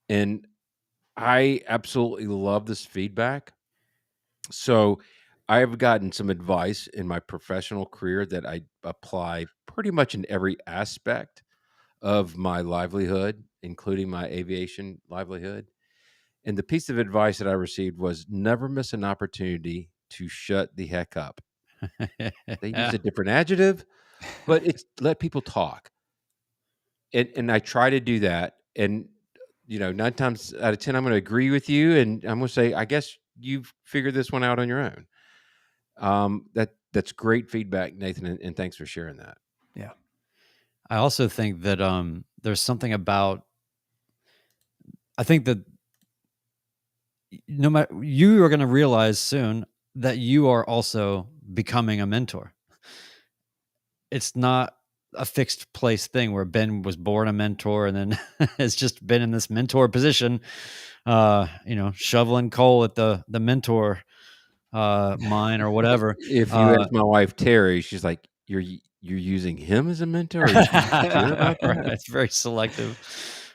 And I absolutely love this feedback. So I have gotten some advice in my professional career that I apply pretty much in every aspect of my livelihood, including my aviation livelihood. And the piece of advice that I received was never miss an opportunity to shut the heck up. They use a different adjective, but it's let people talk. And I try to do that. And, 9 times out of 10, I'm going to agree with you. And I'm going to say, I guess you've figured this one out on your own. That's great feedback, Nathan. And thanks for sharing that. Yeah. I also think that there's something about, I think that no matter, you are going to realize soon that you are also becoming a mentor. It's not a fixed place thing where Ben was born a mentor and then has just been in this mentor position, shoveling coal at the mentor mine or whatever. If you ask my wife, Terry, she's like, you're using him as a mentor? Are you sure about that? Right, it's very selective.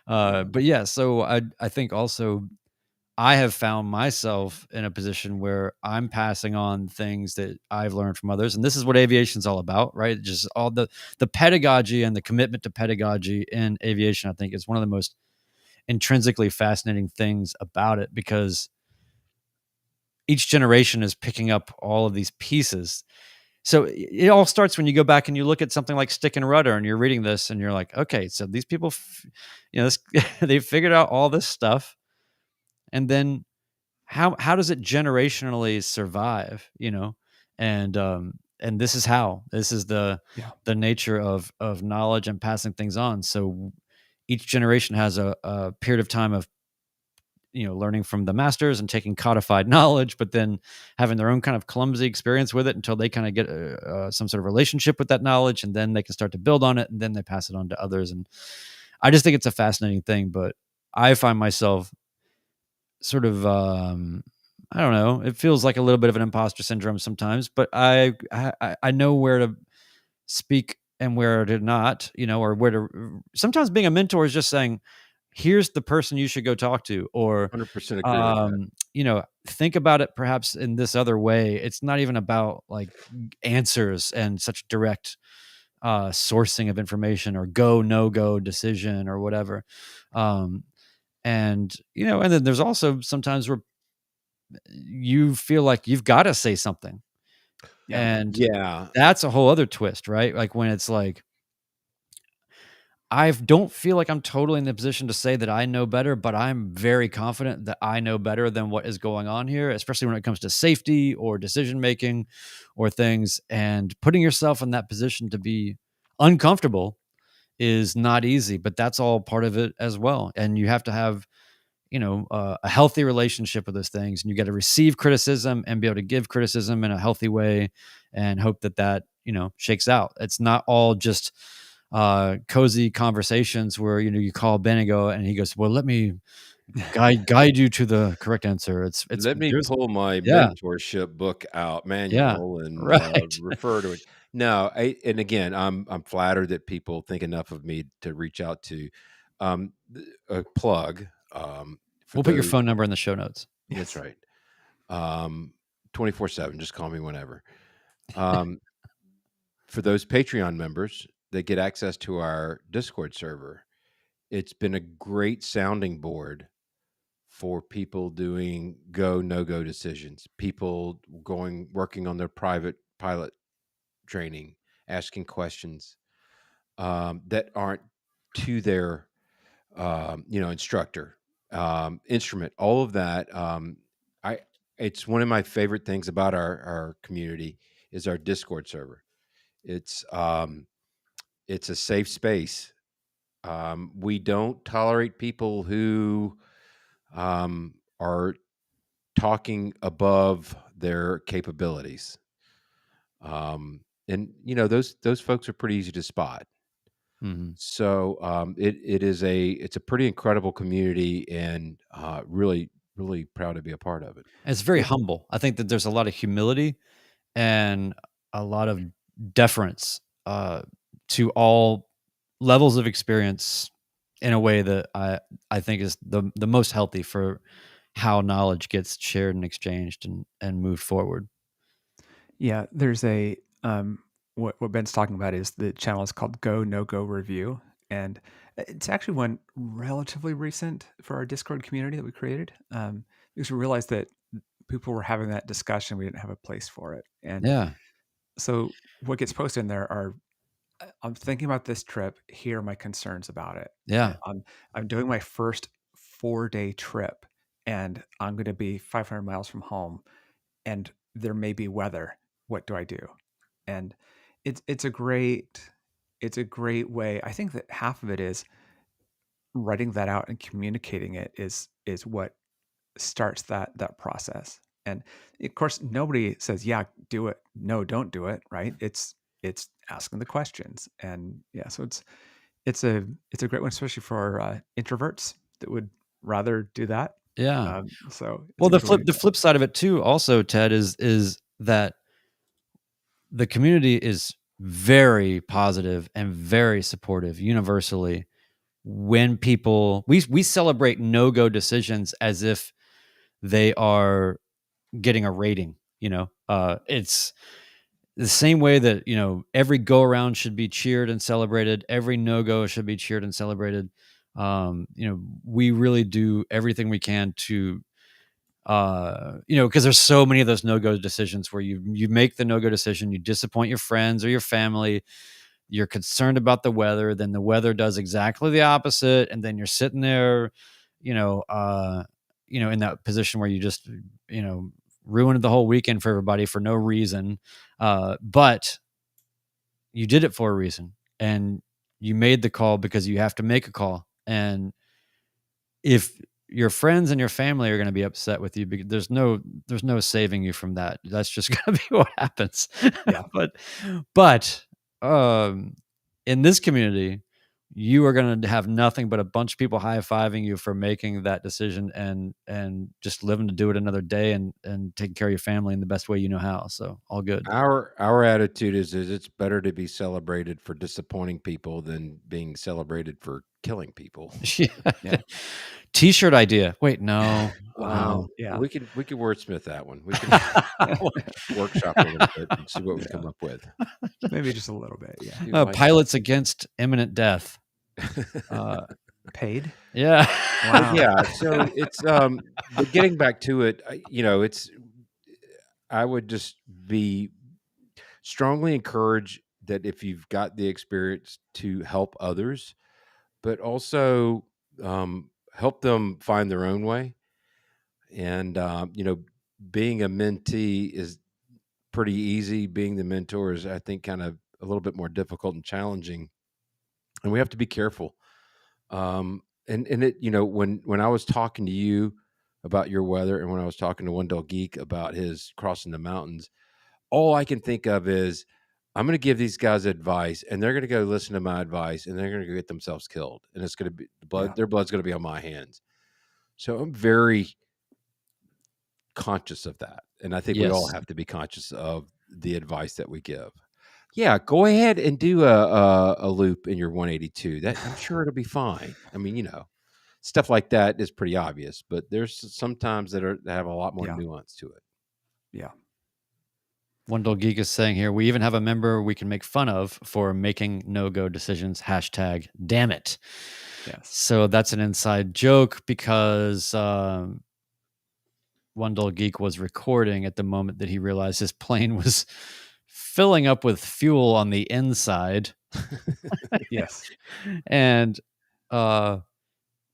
But yeah, so I think also I have found myself in a position where I'm passing on things that I've learned from others. And this is what aviation's all about, right? Just all the pedagogy and the commitment to pedagogy in aviation, I think, is one of the most intrinsically fascinating things about it, because each generation is picking up all of these pieces. So it all starts when you go back and you look at something like Stick and Rudder, and you're reading this and you're like, okay, so these people, they figured out all this stuff. And then how does it generationally survive, and this is how, this is the nature of knowledge and passing things on. So each generation has a period of time of learning from the masters and taking codified knowledge, but then having their own kind of clumsy experience with it until they kind of get some sort of relationship with that knowledge, and then they can start to build on it, and then they pass it on to others. And I just think it's a fascinating thing. But I find myself sort of I don't know, it feels like a little bit of an imposter syndrome sometimes, but I know where to speak and where to not, or where to. Sometimes being a mentor is just saying, here's the person you should go talk to, or 100% agree with that. Think about it perhaps in this other way. It's not even about like answers and such direct sourcing of information or go no go decision or whatever. And and then there's also sometimes where you feel like you've got to say something. And that's a whole other twist, right? Like when it's like, I don't feel like I'm totally in the position to say that I know better, but I'm very confident that I know better than what is going on here, especially when it comes to safety or decision making or things. And putting yourself in that position to be uncomfortable is not easy, but that's all part of it as well. And you have to have a healthy relationship with those things, and you got to receive criticism and be able to give criticism in a healthy way, and hope that shakes out. It's not all just cozy conversations where you call Ben and go, and he goes, well, let me guide you to the correct answer. It's let me pull my mentorship book out, manual, and refer to it. No, and again, I'm flattered that people think enough of me to reach out to a plug. We'll put your phone number in the show notes. That's right. 24/7. Just call me whenever. For those Patreon members that get access to our Discord server, it's been a great sounding board for people doing go, no-go decisions, people working on their private pilot training, asking questions that aren't to their, instructor, instrument, all of that. It's one of my favorite things about our community is our Discord server. It's a safe space. We don't tolerate people who are talking above their capabilities. And those folks are pretty easy to spot. Mhm. So it's a pretty incredible community, and really really proud to be a part of it. And it's very Yeah. humble. I think that there's a lot of humility and a lot of deference to all levels of experience in a way that I think is the most healthy for how knowledge gets shared and exchanged and moved forward. Yeah, there's a what Ben's talking about is the channel is called Go No Go Review, and it's actually one relatively recent for our Discord community that we created, because we realized that people were having that discussion. We didn't have a place for it, and Yeah. so what gets posted in there are I'm thinking about this trip. Here are my concerns about it. Yeah. I'm doing my first 4-day trip, and I'm going to be 500 miles from home, and there may be weather. What do I do? And it's a great way. I think that half of it is writing that out and communicating it is what starts that process. And of course, nobody says, "Yeah, do it." No, don't do it. Right? It's asking the questions, and yeah, so it's a great one, especially for introverts that would rather do that. Yeah. So it's Well, a good way to the go. flip side of it too, also, Ted, is that the community is very positive and very supportive universally. When people we celebrate no-go decisions as if they are getting a rating, it's the same way that, every go around should be cheered and celebrated, every no-go should be cheered and celebrated. We really do everything we can to because there's so many of those no-go decisions where you make the no-go decision, you disappoint your friends or your family, you're concerned about the weather, then the weather does exactly the opposite, and then you're sitting there, in that position where you just, ruined the whole weekend for everybody for no reason. But you did it for a reason, and you made the call because you have to make a call. And if your friends and your family are going to be upset with you, because there's no saving you from that. That's just going to be what happens. Yeah. but in this community, you are going to have nothing but a bunch of people high-fiving you for making that decision and just living to do it another day and taking care of your family in the best way you know how. So all good. Our attitude is it's better to be celebrated for disappointing people than being celebrated for killing people. Yeah. T-shirt idea. Wait, no. Wow. Yeah. We could wordsmith that one. We can workshop a little bit and see what we come up with. Maybe just a little bit. Yeah. You like Pilots against imminent death. Paid. Yeah. Wow. Yeah. So it's but getting back to it, I would just be strongly encourage that if you've got the experience to help others, but also help them find their own way. And being a mentee is pretty easy. Being the mentor is, I think, kind of a little bit more difficult and challenging, and we have to be careful. And it, when I was talking to you about your weather, and when I was talking to One Dog Geek about his crossing the mountains, all I can think of is I'm going to give these guys advice, and they're going to go listen to my advice, and they're going to go get themselves killed, and it's going to be their blood's going to be on my hands. So I'm very conscious of that, and I think we all Yes. have to be conscious of the advice that we give. Yeah, go ahead and do a loop in your 182. That I'm sure it'll be fine. I mean, stuff like that is pretty obvious, but there's sometimes that have a lot more Yeah. nuance to it. Yeah. One Dog Geek is saying here, we even have a member we can make fun of for making no-go decisions. # damn it. Yes. So that's an inside joke because One Dog Geek was recording at the moment that he realized his plane was filling up with fuel on the inside. Yes. And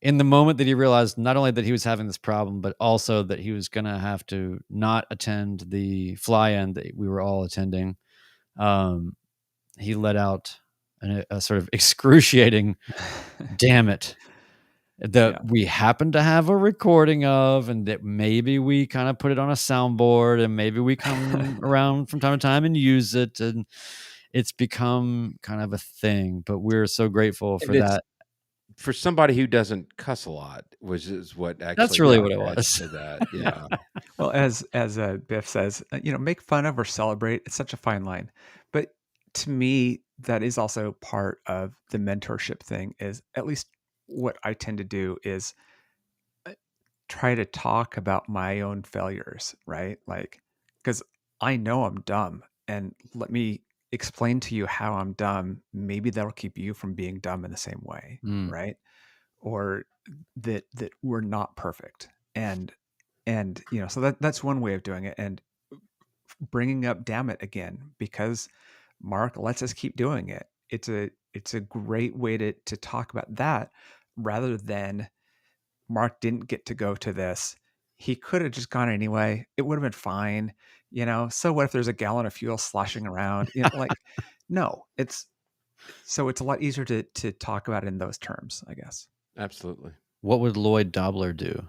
in the moment that he realized not only that he was having this problem, but also that he was going to have to not attend the fly-in that we were all attending, he let out a sort of excruciating damn it that we happen to have a recording of, and that maybe we kind of put it on a soundboard, and maybe we come around from time to time and use it. And it's become kind of a thing, but we're so grateful for And it's that. for somebody who doesn't cuss a lot, which is what That's actually really got what it attached was. to that. Yeah. Well, as Biff says, make fun of or celebrate. It's such a fine line, but to me, that is also part of the mentorship thing. Is at least what I tend to do is try to talk about my own failures, right? Like, because I know I'm dumb, and let me explain to you how I'm dumb. Maybe that'll keep you from being dumb in the same way, Mm. right? Or that we're not perfect, and so that's one way of doing it, and bringing up damn it again, because Mark lets us keep doing it. It's a great way to talk about that, rather than Mark didn't get to go to this. He could have just gone anyway. It would have been fine. So what if there's a gallon of fuel sloshing around? No, it's a lot easier to talk about it in those terms, I guess. Absolutely. What would Lloyd Dobler do?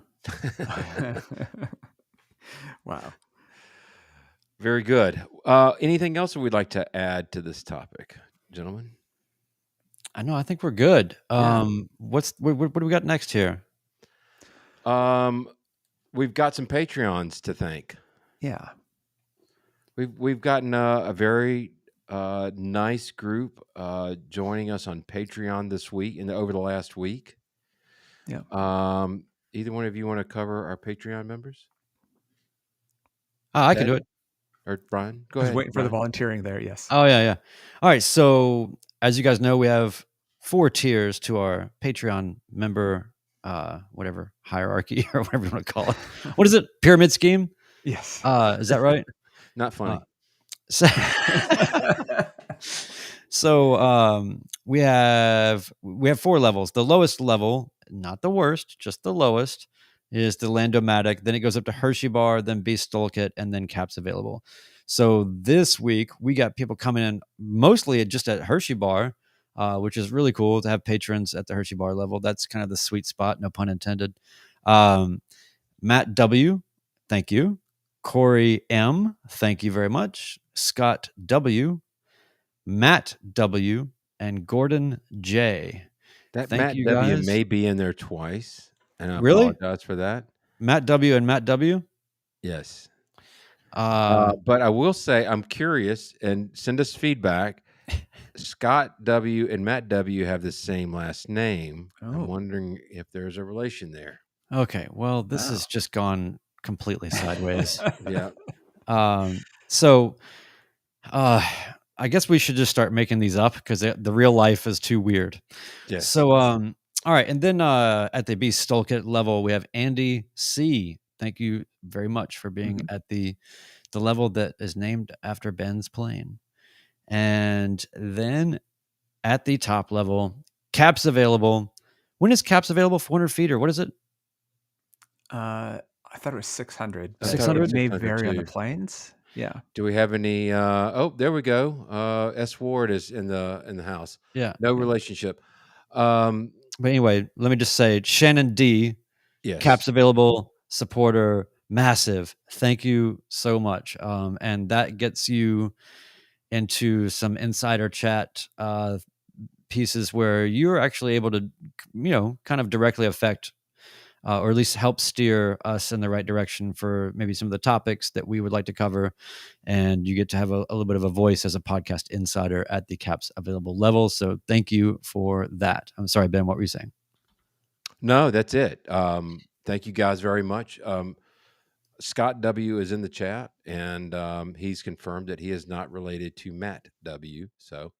Wow. Very good. Anything else we'd like to add to this topic, gentlemen? I know. I think we're good. Yeah. What do we got next here? We've got some Patreons to thank. Yeah. We've gotten a very nice group joining us on Patreon this week and over the last week. Yeah. Either one of you want to cover our Patreon members? I can do it. Or Brian, go I was ahead. waiting for the Brian. volunteering there. Yes. Oh yeah. All right. So as you guys know, we have 4 tiers to our Patreon member, whatever hierarchy or whatever you want to call it. What is it? Pyramid scheme? Yes. Is that right? Not funny. So we have 4 levels. The lowest level, not the worst, just the lowest, is the Landomatic. Then it goes up to Hershey Bar, then Beast Toolkit, and then Caps Available. So this week we got people coming in mostly just at Hershey Bar, which is really cool to have patrons at the Hershey Bar level. That's kind of the sweet spot, no pun intended. Matt W, thank you. Corey M, thank you very much. Scott W, Matt W, and Gordon J. That Thank Matt you, W guys. may be in there twice, and I Really? apologize for that. Matt W and Matt W? Yes. But I will say I'm curious, and send us feedback. Scott W and Matt W have the same last name. Oh. I'm wondering if there's a relation there. Okay, well, this has just gone completely sideways. Yeah. So I guess we should just start making these up because the real life is too weird. Yes. So all right, and then at the Beast Toolkit level, we have Andy C. Thank you very much for being at the level that is named after Ben's plane. And then at the top level, Caps Available. When is Caps Available? 400 feet or what is it? I thought it was 600. I thought it 600? was It may 600 vary on the too. planes. Yeah. Do we have any? Oh, there we go. S. Ward is in the house. Yeah. No relationship. But But anyway, let me just say, Shannon D, yes. Caps Available supporter, massive. Thank you so much. And that gets you into some insider chat pieces where you're actually able to, kind of directly affect or at least help steer us in the right direction for maybe some of the topics that we would like to cover. And you get to have a little bit of a voice as a podcast insider at the Caps Available level. So thank you for that. I'm sorry, Ben, what were you saying? No, that's it. Thank you guys very much. Scott W is in the chat, and he's confirmed that he is not related to Matt W. So,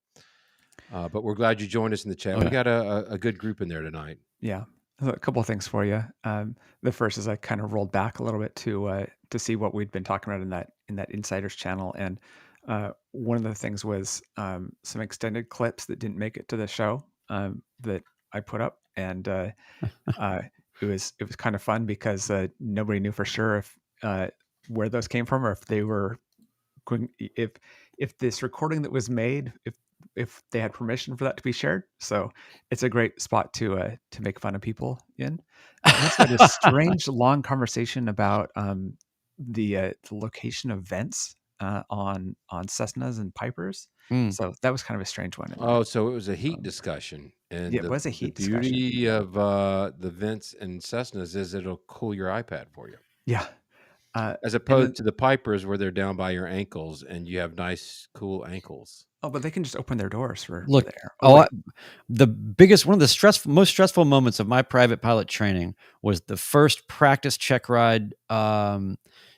but we're glad you joined us in the chat. Okay. We got a good group in there tonight. Yeah. A couple of things for you. The first is I kind of rolled back a little bit to see what we'd been talking about in that insiders channel, and one of the things was some extended clips that didn't make it to the show that I put up, and it was kind of fun because nobody knew for sure if where those came from or if they were going, if this recording that was made, if they had permission for that to be shared. So it's a great spot to make fun of people in. We also had a strange long conversation about the location of vents on Cessnas and Pipers. Mm. So that was kind of a strange one. Oh, so it was a heat discussion, and Yeah, it was a heat the discussion. beauty of the vents and Cessnas is it'll cool your iPad for you, Yeah. as And opposed then, to the Pipers where they're down by your ankles and you have nice, cool ankles. but they can just open their doors for Look, there. one of the most stressful moments of my private pilot training was the first practice check ride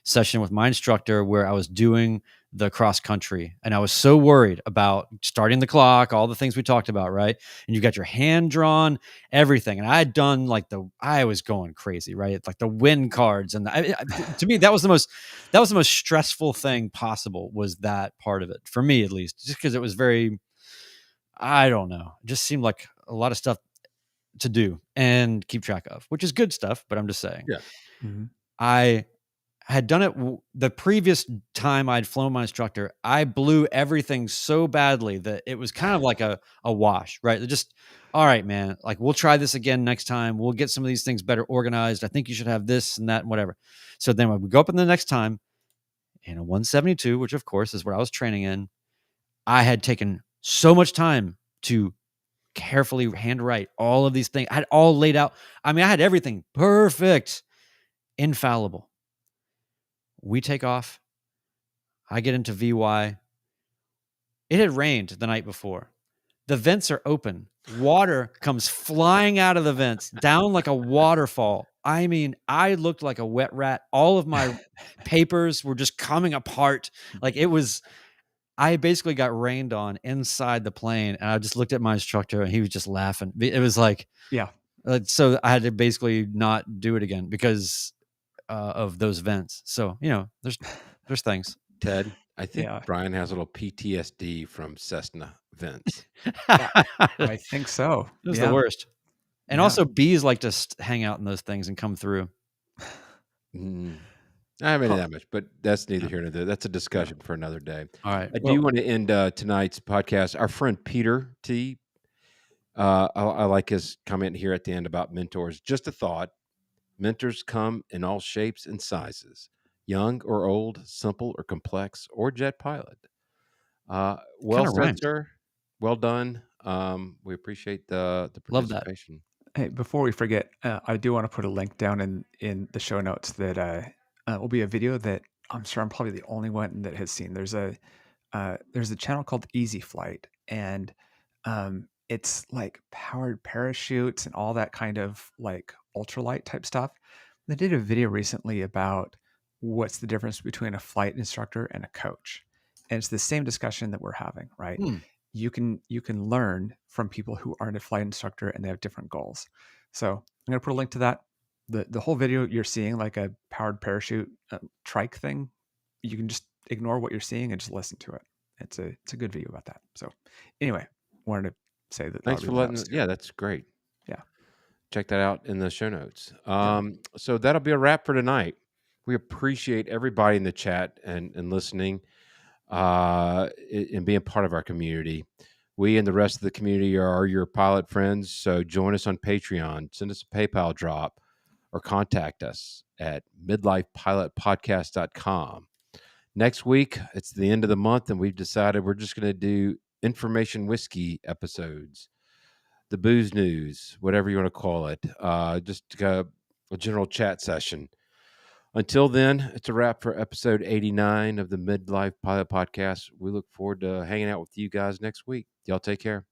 session with my instructor, where I was doing the cross country, and I was so worried about starting the clock, all the things we talked about, right? And you got your hand drawn, everything, and I had done I was going crazy, right? Like the wind cards, and to me that was the most stressful thing possible, was that part of it, for me at least, just because it was very, I don't know, it just seemed like a lot of stuff to do and keep track of, which is good stuff, but I'm just saying. Yeah. Mm-hmm. I had done it the previous time I'd flown my instructor. I blew everything so badly that it was kind of like a wash, right? Just, all right, man, like, we'll try this again next time. We'll get some of these things better organized. I think you should have this and that and whatever. So then when we go up in the next time in a 172, which of course is where I was training in, I had taken so much time to carefully handwrite all of these things. I had all laid out. I mean, I had everything perfect, infallible. We take off. I get into VY. It had rained the night before. The vents are open. Water comes flying out of the vents down like a waterfall. I mean, I looked like a wet rat. All of my papers were just coming apart. Like, it was, I basically got rained on inside the plane, and I just looked at my instructor, and he was just laughing. It was like, Yeah. So I had to basically not do it again because of those vents. So, there's things. Ted, I think Yeah. Brian has a little PTSD from Cessna vents. I think so. It was Yeah. the worst. And Yeah. also, bees like to hang out in those things and come through. I haven't Huh. that much, but that's neither here nor there. That's a discussion for another day. All right. I do want to end tonight's podcast. Our friend Peter T. I like his comment here at the end about mentors. Just a thought. Mentors come in all shapes and sizes, young or old, simple or complex, or jet pilot. Well Kinda said, rhymed. sir. Well done. We appreciate the Love that. participation. Hey, before we forget, I do want to put a link down in the show notes that will be a video that I'm sure I'm probably the only one that has seen. There's a channel called Easy Flight, and it's like powered parachutes and all that kind of like ultralight type stuff. They did a video recently about what's the difference between a flight instructor and a coach, and it's the same discussion that we're having, right? You can learn from people who aren't a flight instructor and they have different goals. So I'm going to put a link to that. The whole video you're seeing, like a powered parachute trike thing, you can just ignore what you're seeing and just listen to it. It's a good video about that. So anyway, wanted to say that. Thanks for letting. Yeah, that's great. Yeah, check that out in the show notes. So that'll be a wrap for tonight. We appreciate everybody in the chat and listening and being part of our community. We and the rest of the community are your pilot friends. So join us on Patreon, send us a PayPal drop, or contact us at midlifepilotpodcast.com. Next week, it's the end of the month, and we've decided we're just going to do information whiskey episodes, the booze news, whatever you want to call it, just a general chat session. Until then, it's a wrap for episode 89 of the Midlife Pilot Podcast. We look forward to hanging out with you guys next week. Y'all take care.